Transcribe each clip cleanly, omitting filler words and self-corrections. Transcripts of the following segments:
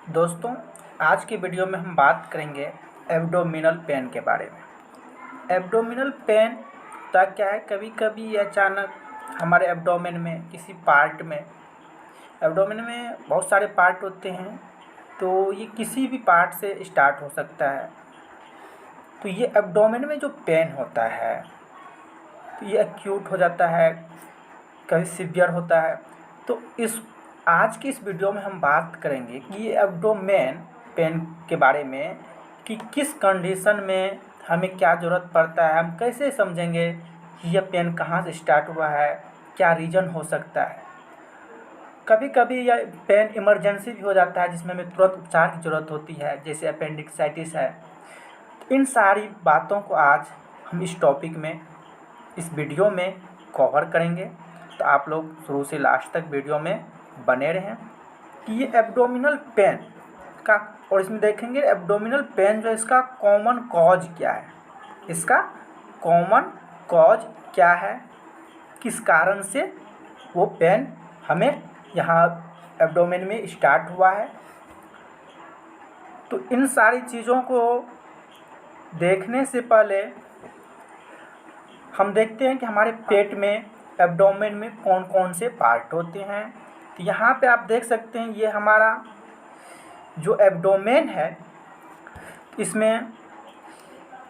दोस्तों, आज की वीडियो में हम बात करेंगे एब्डोमिनल पेन के बारे में। एब्डोमिनल पेन होता क्या है, कभी कभी ये अचानक हमारे एब्डोमेन में किसी पार्ट में, एब्डोमेन में बहुत सारे पार्ट होते हैं, तो ये किसी भी पार्ट से स्टार्ट हो सकता है। तो ये एब्डोमेन में जो पेन होता है तो ये एक्यूट हो जाता है, कभी सीवियर होता है। तो इस आज की इस वीडियो में हम बात करेंगे कि ये एब्डोमेन पेन के बारे में, कि किस कंडीशन में हमें क्या ज़रूरत पड़ता है, हम कैसे समझेंगे कि यह पेन कहाँ से स्टार्ट हुआ है, क्या रीज़न हो सकता है। कभी कभी यह पेन इमरजेंसी भी हो जाता है जिसमें हमें तुरंत उपचार की ज़रूरत होती है, जैसे अपेंडिक्साइटिस है। तो इन सारी बातों को आज हम इस टॉपिक में, इस वीडियो में कवर करेंगे। तो आप लोग शुरू से लास्ट तक वीडियो में बने रहें कि ये एब्डोमिनल पेन का, और इसमें देखेंगे एब्डोमिनल पेन जो इसका कॉमन कॉज क्या है, इसका कॉमन कॉज क्या है, किस कारण से वो पेन हमें यहाँ एब्डोमेन में स्टार्ट हुआ है। तो इन सारी चीज़ों को देखने से पहले हम देखते हैं कि हमारे पेट में, एब्डोमेन में कौन कौन से पार्ट होते हैं। तो यहाँ पे आप देख सकते हैं, ये हमारा जो एब्डोमेन है, इसमें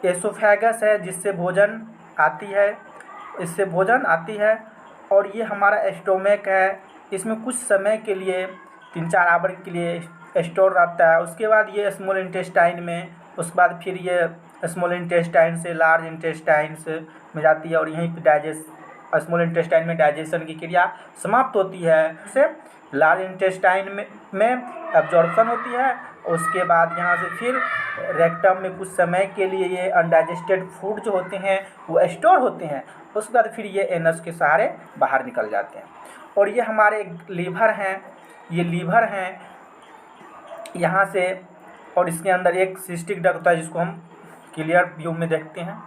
एसोफेगस है जिससे भोजन आती है, इससे भोजन आती है। और ये हमारा स्टोमक है, इसमें कुछ समय के लिए 3-4 आवर के लिए स्टोर रहता है। उसके बाद ये स्मॉल इंटेस्टाइन में, उसके बाद फिर ये स्मॉल इंटेस्टाइन से लार्ज इंटेस्टाइन में जाती है, और यहीं पर स्मॉल इंटेस्टाइन में डाइजेशन की क्रिया समाप्त होती है। से लार्ज इंटेस्टाइन में एब्जॉर्प्शन होती है। उसके बाद यहाँ से फिर रेक्टम में कुछ समय के लिए ये अनडाइजेस्टेड फूड जो होते हैं वो स्टोर होते हैं। उसके बाद फिर ये एनस के सहारे बाहर निकल जाते हैं। और ये हमारे लीवर हैं, ये लीवर हैं यहाँ से, और इसके अंदर एक सिस्टिक डक्ट होता है जिसको हम क्लियर व्यू में देखते हैं।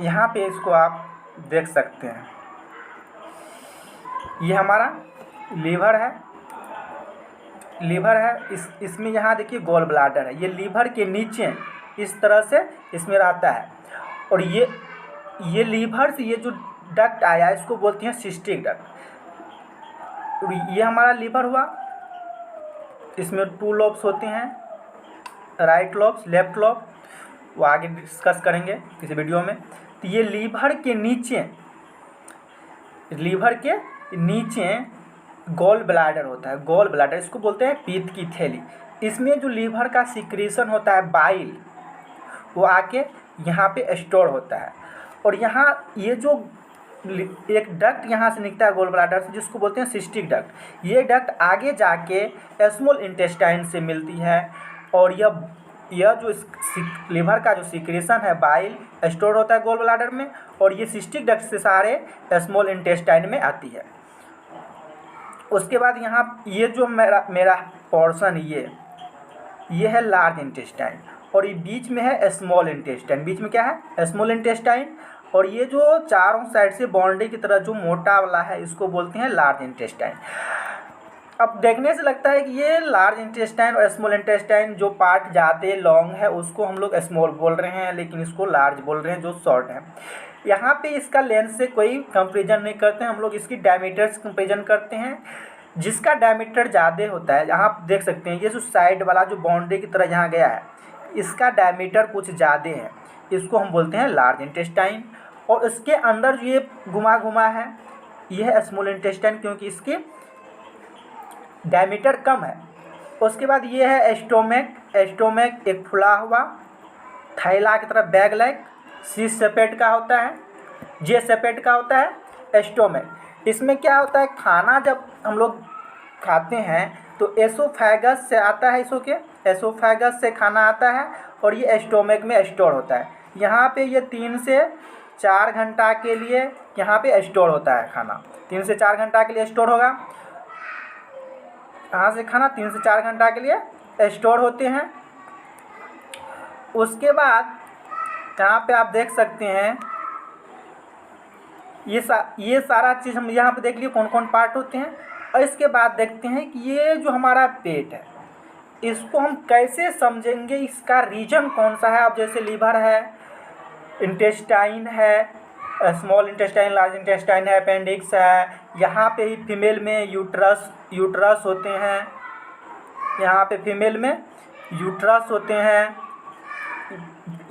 यहाँ पे इसको आप देख सकते हैं, ये हमारा लीवर है, लीवर है। इसमें यहाँ देखिए गॉल ब्लाडर है, ये लीवर के नीचे इस तरह से इसमें रहता है। और ये लीवर से ये जो डक्ट आया इसको बोलते हैं सिस्टिक डक्ट। ये हमारा लीवर हुआ, इसमें 2 लोब्स होते हैं, राइट लोब्स, लेफ्ट लोब, वो आगे डिस्कस करेंगे किसी वीडियो में। तो ये लीवर के नीचे गॉल ब्लैडर होता है। गॉल ब्लैडर इसको बोलते हैं पीत की थैली। इसमें जो लीवर का सिक्रीशन होता है बाइल, वो आके यहाँ पे स्टोर होता है। और यहाँ ये जो एक डक्ट यहाँ से निकलता है गॉल ब्लैडर से, जिसको बोलते हैं सिस्टिक डक्ट, ये डक्ट आगे जाके स्मॉल इंटेस्टाइन से मिलती है। और यह जो लीवर का जो सिक्रेशन है बाइल स्टोर होता है गॉल ब्लैडर में, और ये सिस्टिक डक्ट से सारे स्मॉल इंटेस्टाइन में आती है। उसके बाद यहाँ ये जो मेरा पोर्शन ये है लार्ज इंटेस्टाइन, और ये बीच में है स्मॉल इंटेस्टाइन। बीच में क्या है? Small intestine. और ये जो चारों साइड से बाउंड्री की तरह जो मोटा वाला है इसको बोलते हैं लार्ज इंटेस्टाइन। अब देखने से लगता है कि ये लार्ज इंटेस्टाइन और स्मॉल इंटेस्टाइन जो पार्ट ज़्यादा लॉन्ग है उसको हम लोग स्मॉल बोल रहे हैं, लेकिन इसको लार्ज बोल रहे हैं जो शॉर्ट है। यहाँ पे इसका लेंथ से कोई कंपेरिजन नहीं करते हैं हम लोग, इसकी डायमीटर से कंपेरिजन करते हैं। जिसका डायमीटर ज़्यादा होता है, यहाँ आप देख सकते हैं ये जो साइड वाला जो बाउंड्री की तरह यहाँ गया है, इसका डायमीटर कुछ ज़्यादा है, इसको हम बोलते हैं लार्ज इंटेस्टाइन। और इसके अंदर जो ये घुमा है ये है स्मॉल इंटेस्टाइन, क्योंकि इसके डायमीटर कम है। उसके बाद ये है स्टोमक एक फुला हुआ थैला की तरह बैग लाइक, सी सेपेट का होता है, जे सेपेट का होता है स्टोमक। इसमें क्या होता है, खाना जब हम लोग खाते हैं तो एसोफेगस से आता है, एसोफेगस से खाना आता है, और ये स्टोमक में स्टोर होता है। यहाँ पे ये 3 से 4 घंटा के लिए यहाँ पे स्टोर होता है खाना, 3 से 4 घंटा के लिए स्टोर होगा। यहाँ से खाना 3 से 4 घंटा के लिए स्टोर होते हैं। उसके बाद यहाँ पे आप देख सकते हैं ये सारा चीज़ हम यहाँ पे देख लिए कौन कौन पार्ट होते हैं। और इसके बाद देखते हैं कि ये जो हमारा पेट है इसको हम कैसे समझेंगे, इसका रीजन कौन सा है। अब जैसे लीवर है, इंटेस्टाइन है, स्मॉल इंटेस्टाइन, लार्ज इंटेस्टाइन है, अपेंडिक्स है, यहाँ पे ही फीमेल में यूट्रस होते हैं, यहाँ पे फीमेल में यूट्रस होते हैं,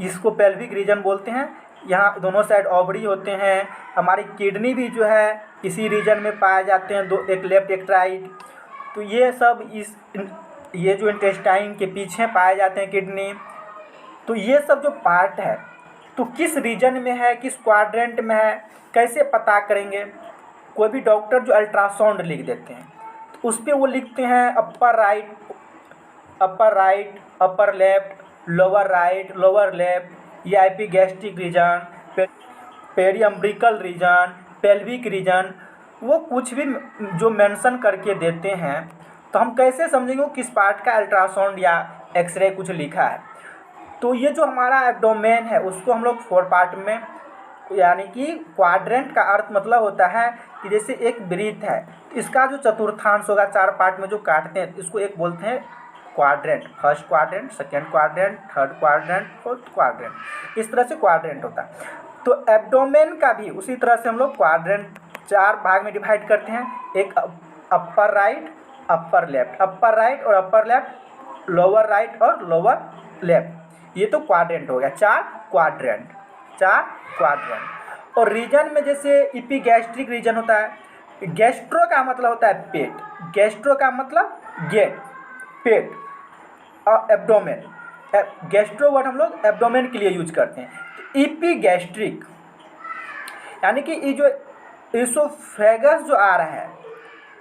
इसको पेल्विक रीजन बोलते हैं। यहाँ दोनों साइड ओवरी होते हैं। हमारी किडनी भी जो है इसी रीजन में पाए जाते हैं, दो, एक लेफ्ट एक राइट। तो ये सब ये जो इंटेस्टाइन के पीछे पाए जाते हैं किडनी। तो ये सब जो पार्ट है तो किस रीजन में है, किस क्वाड्रेंट में है, कैसे पता करेंगे। कोई भी डॉक्टर जो अल्ट्रासाउंड लिख देते हैं तो उस पर वो लिखते हैं upper right, upper left, lower left, या epigastric region, periumbilical region, pelvic region, वो कुछ भी जो मेंशन करके देते हैं। तो हम कैसे समझेंगे वो किस पार्ट का अल्ट्रासाउंड या एक्सरे कुछ लिखा है। तो ये जो हमारा एब्डोमेन है उसको हम लोग 4 पार्ट में, यानी कि क्वाड्रेंट का अर्थ मतलब होता है कि जैसे एक वृत्त है, इसका जो चतुर्थांश होगा 4 पार्ट में जो काटते हैं इसको एक बोलते हैं quadrant. First quadrant, second quadrant, third quadrant, fourth quadrant, इस तरह से क्वाड्रेंट होता है। तो एब्डोमेन का भी उसी तरह से हम लोग क्वाड्रेंट 4 भाग में डिवाइड करते हैं। एक अपर right, upper left, upper right और अपर लेफ्ट, लोअर राइट और लोअर लेफ्ट, ये तो क्वाड्रेंट हो गया। 4 क्वाड्रेंट। और रीजन में जैसे एपिगैस्ट्रिक रीजन होता है, गैस्ट्रो का मतलब होता है पेट, गैस्ट्रो का मतलब गेट, पेट, और एब्डोमेन, गैस्ट्रो वर्ड हम लोग एब्डोमेन के लिए यूज करते हैं। तो एपिगैस्ट्रिक यानी कि ये जो इसोफेगस जो आ रहा है,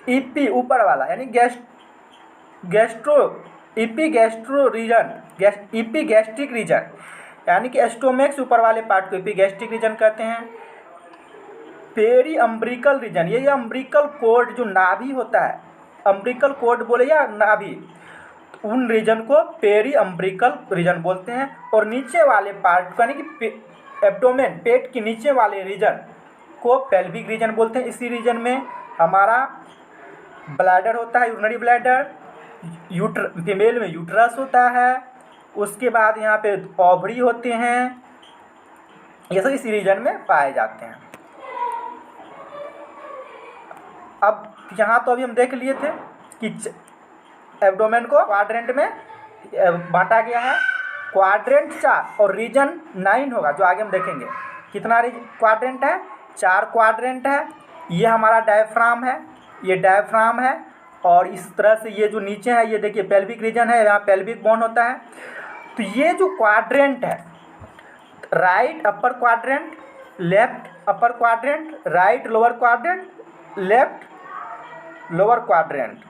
ईपी ऊपर वाला, यानी एपिगैस्ट्रो रीजन, एपिगैस्ट्रिक रीजन, यानी कि स्टोमक से ऊपर वाले पार्ट को एपिगैस्ट्रिक रीजन कहते हैं। पेरिअम्ब्रिकल रीजन, ये अम्ब्रिकल कोर्ड जो नाभि होता है, अम्ब्रिकल कोर्ड बोले या नाभि, उन रीजन को पेरिअम्ब्रिकल रीजन बोलते हैं। और नीचे वाले पार्ट को, यानी कि एब्डोमेन, पेट के नीचे वाले रीजन को पेल्विक रीजन बोलते हैं। इसी रीजन में हमारा ब्लैडर होता है, यूरिनरी ब्लैडर, फीमेल में यूट्रस होता है, उसके बाद यहाँ पे ओवरी होते हैं, ये सब इसी रीजन में पाए जाते हैं। अब यहाँ तो अभी हम देख लिए थे कि एब्डोमेन को क्वाड्रेंट में बांटा गया है। क्वाड्रेंट 4 और रीजन 9 होगा, जो आगे हम देखेंगे। कितना क्वाड्रेंट है? 4 क्वाड्रेंट है। ये हमारा डायफ्राम है, ये डायफ्राम है, और इस तरह से ये जो नीचे है ये देखिए पेल्विक रीजन है, यहाँ पेल्विक बोन होता है। तो ये जो क्वाड्रेंट है, right upper quadrant, left upper quadrant, right lower quadrant, left lower quadrant.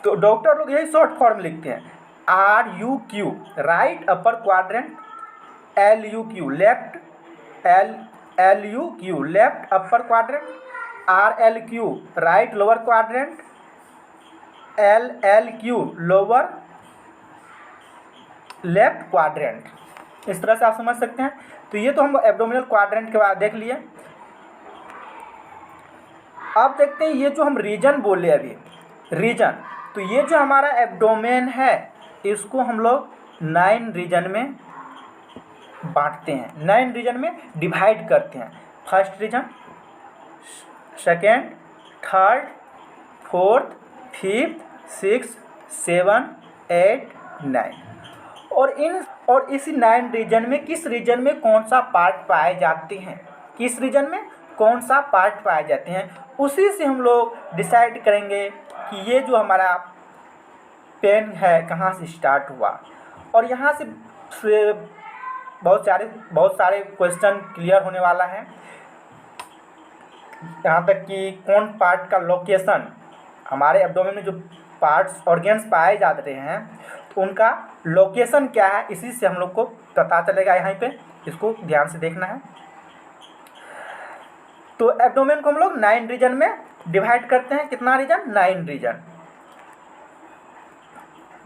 तो डॉक्टर लोग यही शॉर्ट फॉर्म लिखते हैं, RUQ right upper quadrant, LUQ left, LUQ left upper quadrant, RLQ right lower quadrant, LLQ lower left quadrant. इस तरह से आप समझ सकते हैं। तो ये तो हम एब्डोमिनल क्वाड्रेंट के बाद देख लिए। अब देखते हैं ये जो हम रीजन बोले अभी, रीजन, तो ये जो हमारा एब्डोमेन है इसको हम लोग 9 रीजन में बांटते हैं, 9 रीजन में डिवाइड करते हैं। First region, second, third, fourth, fifth, 6, 7, 8, 9। और इस 9 रीजन में किस रीजन में कौन सा पार्ट पाए जाते हैं, किस रीजन में कौन सा पार्ट पाए जाते हैं, उसी से हम लोग डिसाइड करेंगे कि ये जो हमारा पेन है कहाँ से स्टार्ट हुआ। और यहाँ से बहुत सारे क्वेश्चन क्लियर होने वाला है। यहाँ तक कि कौन पार्ट का लोकेशन, हमारे एब्डोमेन में जो पार्ट्स ऑर्गेन्स पाए जाते हैं तो उनका लोकेशन क्या है, इसी से हम लोग को पता चलेगा। यहाँ पे इसको ध्यान से देखना है। तो एब्डोमेन को हम लोग 9 रीजन में डिवाइड करते हैं। कितना रीजन? 9 रीजन।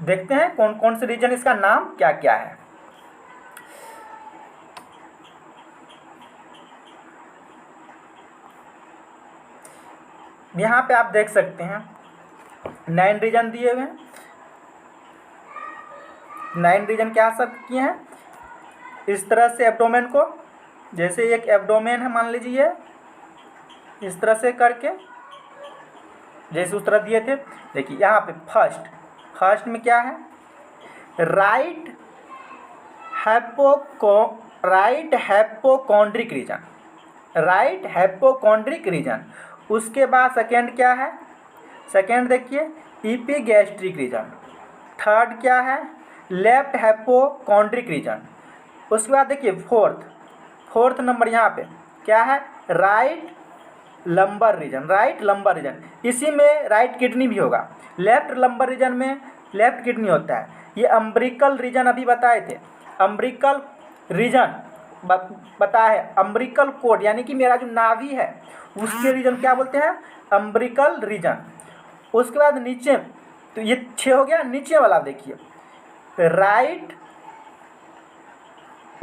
देखते हैं कौन कौन से रीजन, इसका नाम क्या क्या है। यहाँ पे आप देख सकते हैं 9 रीजन दिए हुए हैं। 9 रीजन क्या सब किए हैं इस तरह से एब्डोमेन को, जैसे एक एब्डोमेन है मान लीजिए, इस तरह से करके जैसे उस तरह दिए थे। देखिए यहाँ पे फर्स्ट में क्या है, राइट हैपोकॉन्ड्रिक रीजन, राइट हैपोकॉन्ड्रिक रीजन। उसके बाद सेकेंड क्या है, सेकेंड देखिए इपिगैस्ट्रिक रीजन। थर्ड क्या है, लेफ्ट हैपोकॉन्ड्रिक रीजन। उसके बाद देखिए फोर्थ नंबर यहाँ पे क्या है, right lumbar region, right lumbar region. इसी में राइट किडनी भी होगा। लेफ्ट लंबर रीजन में लेफ्ट किडनी होता है। ये अम्ब्रिकल रीजन अभी बताए थे, अम्ब्रिकल रीजन बताया है। अम्ब्रिकल कोड यानी कि मेरा जो नाभि है उसके रीजन क्या बोलते हैं, अम्ब्रिकल रीजन। उसके बाद नीचे, तो ये 6 हो गया। नीचे वाला देखिए, राइट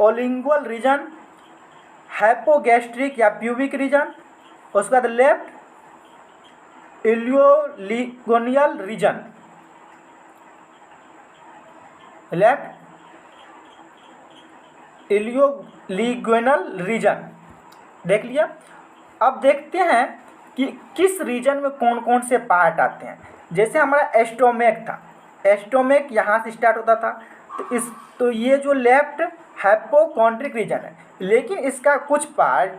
ओलिंगुअल रीजन, हैपोगैस्ट्रिक या प्यूबिक रीजन। उसके बाद लेफ्ट इलियोलिगोनियल रीजन, लेफ्ट इलियोलिगोनल रीजन देख लिया। अब देखते हैं कि किस रीजन में कौन कौन से पार्ट आते हैं। जैसे हमारा एस्टोमेक था, एस्टोमेक यहाँ से स्टार्ट होता था, तो ये जो लेफ्ट हैपोकॉन्ड्रिक रीजन है, लेकिन इसका कुछ पार्ट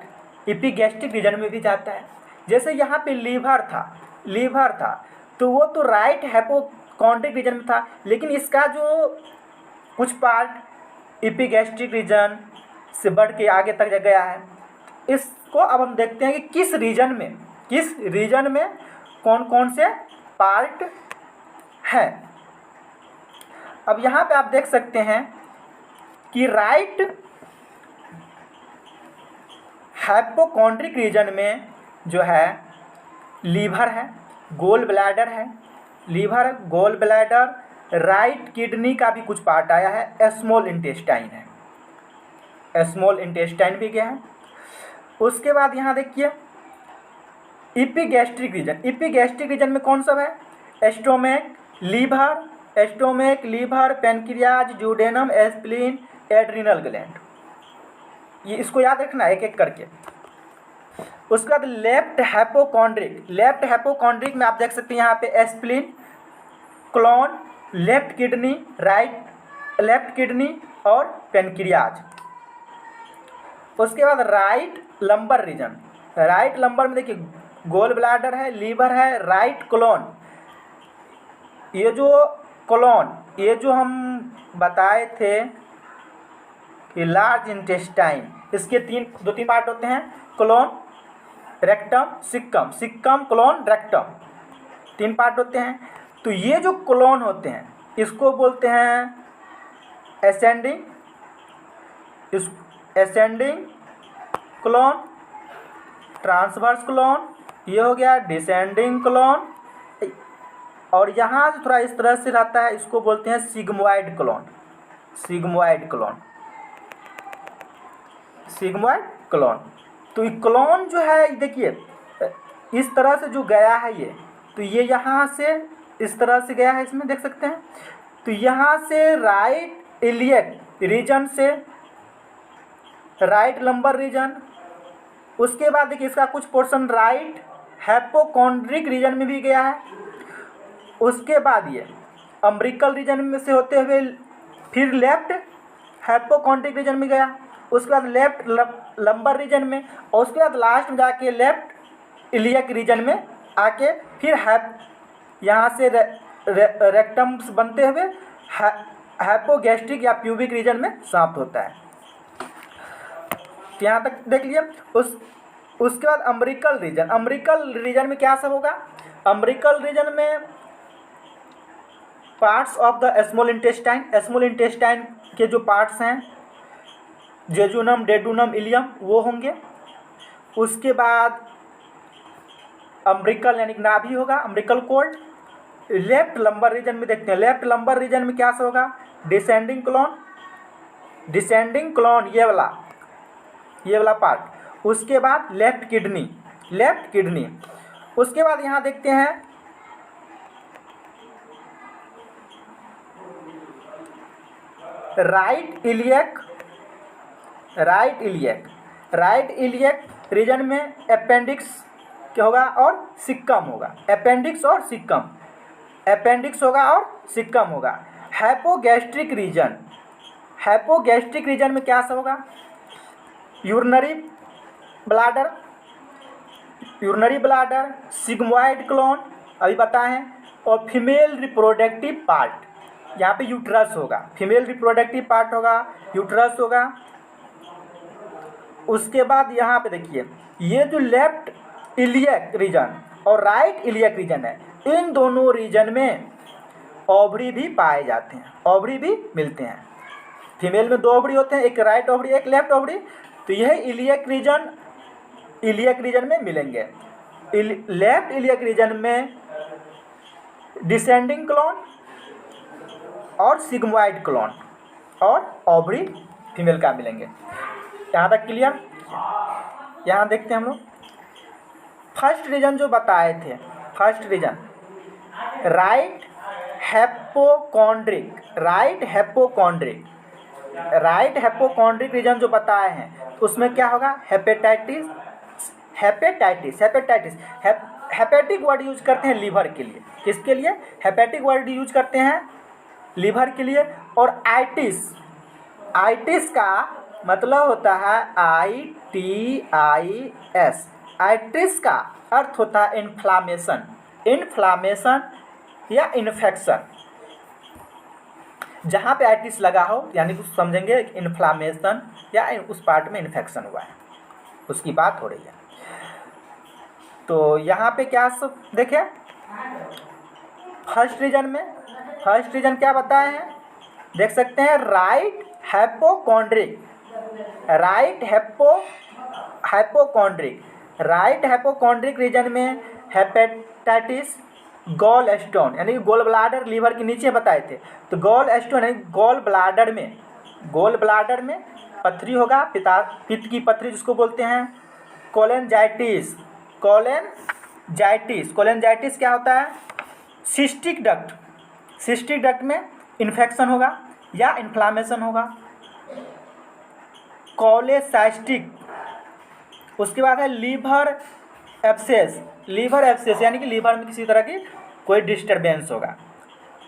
इपिगैस्ट्रिक रीजन में भी जाता है। जैसे यहाँ पे लीवर था तो वो तो राइट हैपोकॉन्ड्रिक रीजन में था, लेकिन इसका जो कुछ पार्ट इपिगैस्ट्रिक रीजन से बढ़ के आगे तक गया है। इसको अब हम देखते हैं कि किस रीजन में कौन कौन से पार्ट हैं। अब यहाँ पे आप देख सकते हैं कि राइट हैपोकॉन्ड्रिक रीजन में जो है लीवर है, गोल ब्लैडर है, liver gall bladder, right kidney का भी कुछ पार्ट आया है, स्मॉल इंटेस्टाइन है, स्मॉल इंटेस्टाइन भी गया है। उसके बाद यहाँ देखिए इपिगैस्ट्रिक रीजन में कौन सा है, stomach, liver, pancreas, duodenum, spleen, adrenal gland. ये इसको याद रखना एक एक करके। उसके बाद लेफ्ट हैपोकॉन्ड्रिक में आप देख सकते हैं यहाँ पे spleen, clone, left kidney, left kidney और पैनक्रियाज। उसके बाद राइट लंबर में देखिए गोल ब्लैडर है, लीवर है, राइट कोलन। ये जो हम बताए थे कि लार्ज इंटेस्टाइन, इसके दो तीन पार्ट होते हैं, colon, rectum, caecum, colon, rectum, 3 part होते हैं। तो ये जो कोलन होते हैं इसको बोलते हैं असेंडिंग कोलन, ट्रांसवर्स कोलन, ये हो गया डिसेंडिंग कोलन, और यहाँ से थोड़ा इस तरह से रहता है, इसको बोलते हैं सिग्मोइड कोलन। तो ये कोलन जो है देखिए इस तरह से जो गया है ये, तो ये यहाँ से इस तरह से गया है, इसमें देख सकते हैं। तो यहाँ से राइट इलियक रीजन से राइट लंबर रीजन, उसके बाद देखिए इसका कुछ पोर्शन राइट हैपोकॉन्ड्रिक रीजन में भी गया है। उसके बाद ये अम्ब्रिकल रीजन में से होते हुए फिर लेफ्ट हैपोकॉन्ड्रिक रीजन में गया, उसके बाद लेफ्ट लंबर रीजन में, और उसके बाद लास्ट में जाके लेफ्ट इलियक रीजन में आके फिर यहाँ से रेक्टम्स बनते हुए हैपोगैस्ट्रिक या प्यूबिक रीजन में समाप्त होता है। यहाँ तक देख लिए। उसके बाद अम्ब्रिकल रीजन में क्या सब होगा, अम्ब्रिकल रीजन में parts of the small intestine के जो पार्ट्स हैं जेजुनम, डेडुनम, इलियम वो होंगे। उसके बाद अम्ब्रिकल यानी नाभि होगा, अम्ब्रिकल कॉर्ड। लेफ्ट लंबर रीजन में देखते हैं, लेफ्ट लंबर रीजन में क्या सब होगा, डिसेंडिंग क्लोन, ये वाला पार्ट। उसके बाद लेफ्ट किडनी। उसके बाद यहाँ देखते हैं राइट इलियक रीजन में अपेंडिक्स क्या होगा और सिक्कम होगा, अपेंडिक्स होगा और सिक्कम होगा। हाइपोगैस्ट्रिक रीजन में क्या सब होगा, यूरिनरी ब्लाडर, सिग्मोइड क्लोन अभी बताए हैं, और फीमेल रिप्रोडक्टिव पार्ट, यहाँ पे यूट्रस होगा, फीमेल रिप्रोडक्टिव पार्ट होगा, यूट्रस होगा। उसके बाद यहाँ पे देखिए, ये जो लेफ्ट इलियक रीजन और राइट इलियक रीजन है, इन दोनों रीजन में ओवरी भी पाए जाते हैं, ओवरी भी मिलते हैं। फीमेल में 2 ओवरी होते हैं, एक राइट ओवरी एक लेफ्ट ओवरी। तो यह इलियक रीजन में मिलेंगे। लेफ्ट इलियक रीजन में डिसेंडिंग क्लोन और सिग्मोइड क्लोन और ओवरी फीमेल का मिलेंगे। यहाँ तक क्लियर। यहाँ देखते हैं हम लोग फर्स्ट रीजन जो बताए थे, फर्स्ट रीजन राइट हैपोकॉन्ड्रिक रीजन जो बताए हैं, तो उसमें क्या होगा, हेपेटिक वर्ड यूज करते हैं लीवर के लिए। किसके लिए हेपेटिक वर्ड यूज करते हैं, लीवर के लिए। और आइटिस का मतलब होता है ITIS, आइटिस का अर्थ होता है इन्फ्लामेशन या इन्फेक्शन। जहाँ पे आइटिस लगा हो यानी कुछ समझेंगे इन्फ्लामेशन या उस पार्ट में इन्फेक्शन हुआ है, उसकी बात हो रही है। तो यहाँ पे क्या सब देखें, फर्स्ट रीजन क्या बताए हैं, देख सकते हैं राइट हाइपोकॉन्ड्रिक रीजन में हेपेटाइटिस, गॉल स्टोन यानी कि गोल ब्लाडर लीवर के नीचे बताए थे, तो गॉल स्टोन यानी गॉल ब्लाडर में पथरी होगा, पित्त की पथरी जिसको बोलते हैं। कोलेंजाइटिस क्या होता है, सिस्टिक डक्ट में इन्फेक्शन होगा या इन्फ्लामेशन होगा। कोलेसाइस्टिक, उसके बाद है लीवर एब्सेस यानी कि लीवर में किसी तरह की कोई डिस्टर्बेंस होगा।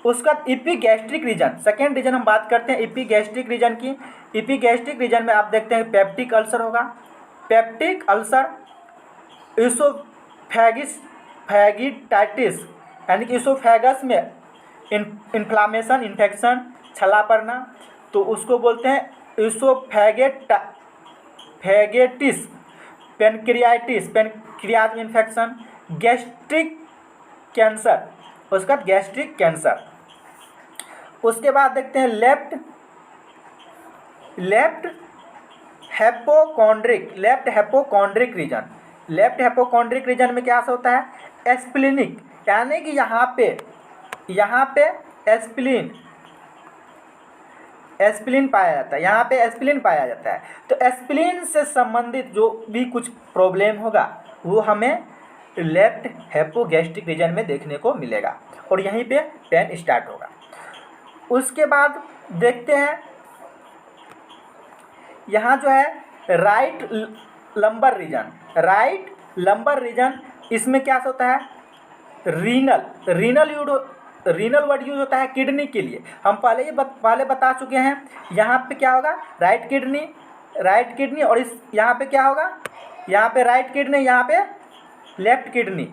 उसका इपीगैस्ट्रिक रीजन, सेकेंड रीजन हम बात करते हैं इपीगैस्ट्रिक रीजन की। इपीगैस्ट्रिक रीजन में आप देखते हैं पेप्टिक अल्सर होगा, पेप्टिक अल्सर, फैगिटाइटिस यानी कि इसोफेगस में इन्फ्लामेशन इन्फेक्शन छला पड़ना, तो उसको बोलते हैं इसोफेगेटिस। पेनक्रियाज में इन्फेक्शन, गैस्ट्रिक कैंसर, उसका गैस्ट्रिक कैंसर। उसके बाद देखते हैं लेफ्ट हैपोकॉन्ड्रिक रीजन में क्या होता है, एस्प्लिनिक यानी कि यहाँ पे एस्प्लिन पाया जाता है, यहाँ पे एस्प्लिन पाया जाता है। तो एस्प्लिन से संबंधित जो भी कुछ प्रॉब्लम होगा वो हमें लेफ्ट हैपोगैस्ट्रिक रीजन में देखने को मिलेगा और यहीं पे पेन स्टार्ट होगा। उसके बाद देखते हैं यहाँ जो है राइट लंबर रीजन, इसमें क्या होता है, रीनल वर्ड यूज होता है किडनी के लिए। हम पहले बता चुके हैं। यहाँ पे क्या होगा, राइट किडनी और इस यहाँ पे क्या होगा, यहाँ पे राइट किडनी, यहाँ पे लेफ्ट किडनी,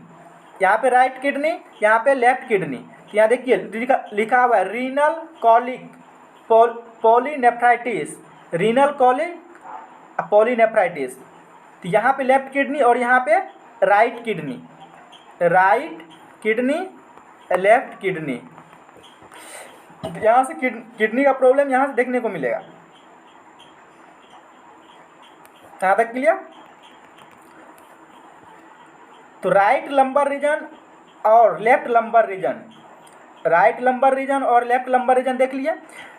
यहाँ पे राइट किडनी, यहाँ पे लेफ्ट किडनी। यहाँ देखिए लिखा हुआ है रीनल कॉलिक पॉलीनेफ्राइटिस। तो यहाँ पे लेफ्ट किडनी और यहाँ पे राइट किडनी, लेफ्ट किडनी। यहाँ से किडनी का प्रॉब्लम यहाँ से देखने को मिलेगा। यहाँ तक क्लियर। तो राइट लंबर रीजन और लेफ्ट लंबर रीजन देख लिए।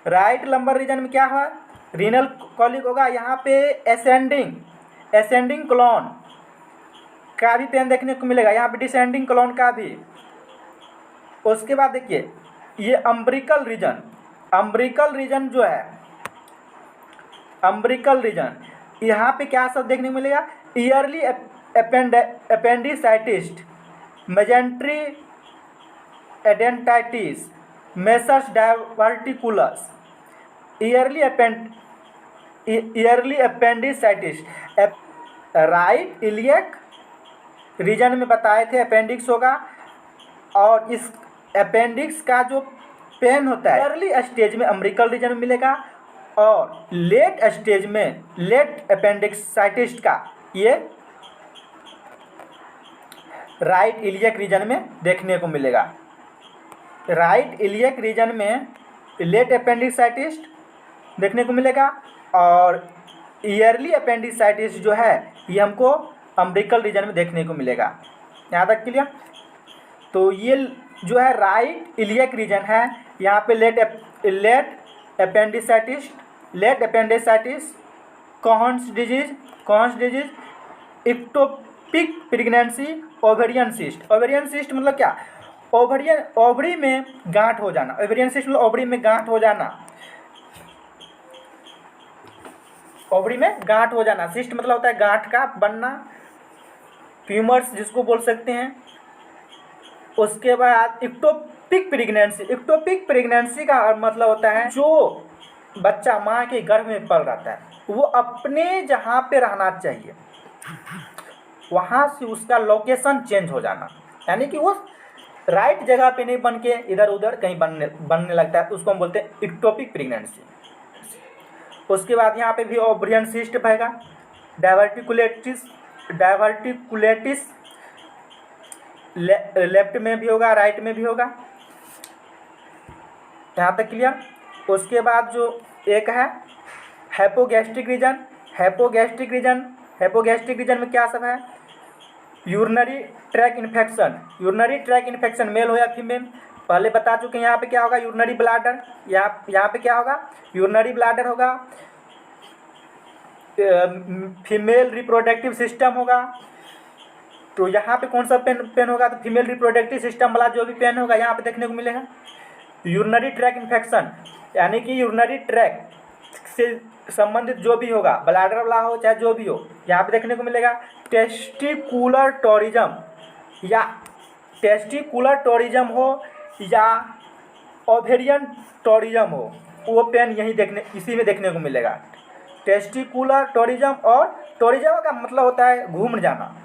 राइट लंबर रीजन में क्या है, रीनल कॉलिक होगा। यहाँ पे एसेंडिंग क्लोन का भी पेन देखने को मिलेगा, यहाँ पे डिसेंडिंग क्लोन का भी। उसके बाद देखिए ये अम्ब्रिकल रीजन जो है अम्ब्रिकल रीजन, यहाँ पे क्या सब देखने को मिलेगा, early appendicitis, mesenteric adenitis, Meckel's diverticulitis, early appendicitis, right iliac region में बताए थे अपेंडिक्स होगा, और इस अपेंडिक्स का जो पेन होता है अर्ली स्टेज में अम्ब्रिकल रीजन में मिलेगा, और लेट स्टेज में लेट अपेंडिक्साइटिस का ये राइट इलियक रीजन में देखने को मिलेगा। राइट इलियक रीजन में लेट अपेंडिक्साइटिस देखने को मिलेगा, और ईयरली अपेंडिसाइटिस जो है ये हमको अम्ब्रिकल रीजन में देखने को मिलेगा। यहाँ तक क्लियर। तो ये जो है राइट इलियक रीजन है, यहाँ पे late appendicitis, Crohn's disease, ectopic pregnancy, ovarian cyst. Ovarian cyst मतलब क्या, ओवरी में गांठ हो जाना। ओवेरियन सिस्ट मतलब ओवरी में गांठ हो जाना, ओवरी में गांठ हो जाना। सिस्ट मतलब होता है गांठ का बनना, ट्यूमर्स जिसको बोल सकते हैं। उसके बाद इक्टोपिक प्रेगनेंसी का मतलब होता है जो बच्चा माँ के गर्भ में पल रहता है वो अपने जहाँ पे रहना चाहिए वहाँ से उसका लोकेशन चेंज हो जाना, यानी कि वो राइट जगह पे नहीं बन के इधर उधर कहीं बनने लगता है, उसको हम बोलते हैं इक्टोपिक प्रेगनेंसी। उसके बाद यहाँ पे भी ओवरियन सिस्ट रहेगा, डाइवर्टिकुलेटिस लेफ्ट में भी होगा, राइट में भी होगा। यहाँ तक क्लियर। उसके बाद जो एक है हैपोगैस्ट्रिक रीजन में क्या सब है, यूरिनरी ट्रैक इन्फेक्शन, मेल हो या फीमेल। पहले बता चुके हैं यहाँ पे क्या होगा, यूरिनरी ब्लैडर, यहाँ पे क्या होगा, यूरिनरी ब्लैडर होगा, फीमेल रिप्रोडक्टिव सिस्टम होगा। तो यहाँ पे कौन सा पेन होगा, तो फीमेल रिप्रोडक्टिव सिस्टम वाला जो भी पेन होगा यहाँ पे देखने को मिलेगा। यूरिनरी ट्रैक इन्फेक्शन, यानी कि यूरिनरी ट्रैक से संबंधित जो भी होगा, ब्लैडर वाला हो चाहे जो भी हो, यहाँ पे देखने को मिलेगा। टेस्टिकुलर टोरिज्म हो या ओवेरियन टोरिज्म हो, वो पेन इसी में देखने को मिलेगा। टेस्टिकुलर टोरिज्म, और टोरिज्म का मतलब होता है घूम जाना।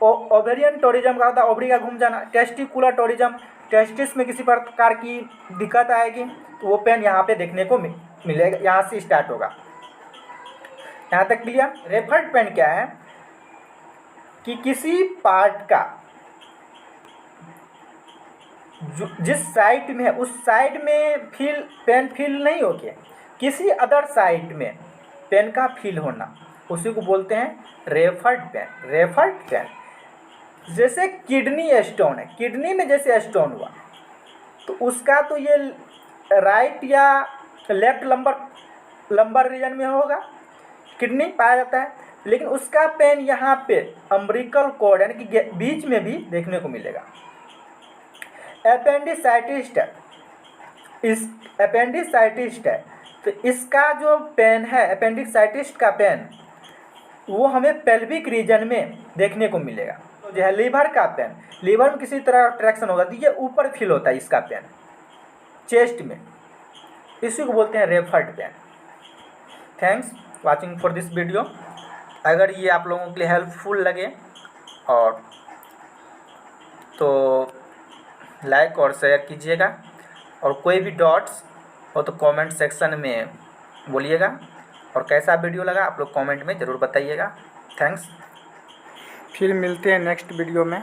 ओवेरियन टोरिज्म का होता है ओवरी का घूम जाना। टेस्टिकुलर टोरिज्म, टेस्टिस में किसी प्रकार की दिक्कत आएगी तो वो पेन यहाँ पे देखने को मिलेगा, यहाँ से स्टार्ट होगा। यहाँ तक क्लियर। रेफर्ड पेन क्या है कि किसी पार्ट का जिस साइड में है उस साइड में पेन फील नहीं हो के किसी अदर साइड में पेन का फील होना, उसी को बोलते हैं रेफर्ड पेन। जैसे किडनी स्टोन है, किडनी में जैसे स्टोन हुआ तो उसका तो ये राइट या लेफ्ट लंबर रीजन में होगा, किडनी पाया जाता है, लेकिन उसका पेन यहाँ पे अम्ब्रिकल कॉर्ड यानी कि बीच में भी देखने को मिलेगा। अपेंडिसाइटिस है तो इसका जो पेन है अपेंडिसाइटिस का पेन वो हमें पेल्विक रीजन में देखने को मिलेगा। तो जो है लीवर का पेन, लीवर में किसी तरह ट्रैक्शन होगा तो ये ऊपर फील होता है इसका पेन चेस्ट में, इसी को बोलते हैं referred pain. Thanks watching for this video. अगर ये आप लोगों के लिए हेल्पफुल लगे और तो लाइक और शेयर कीजिएगा, और कोई भी डॉट्स हो तो कमेंट सेक्शन में बोलिएगा, और कैसा वीडियो लगा आप लोग कमेंट में ज़रूर बताइएगा। थैंक्स। फिर मिलते हैं नेक्स्ट वीडियो में।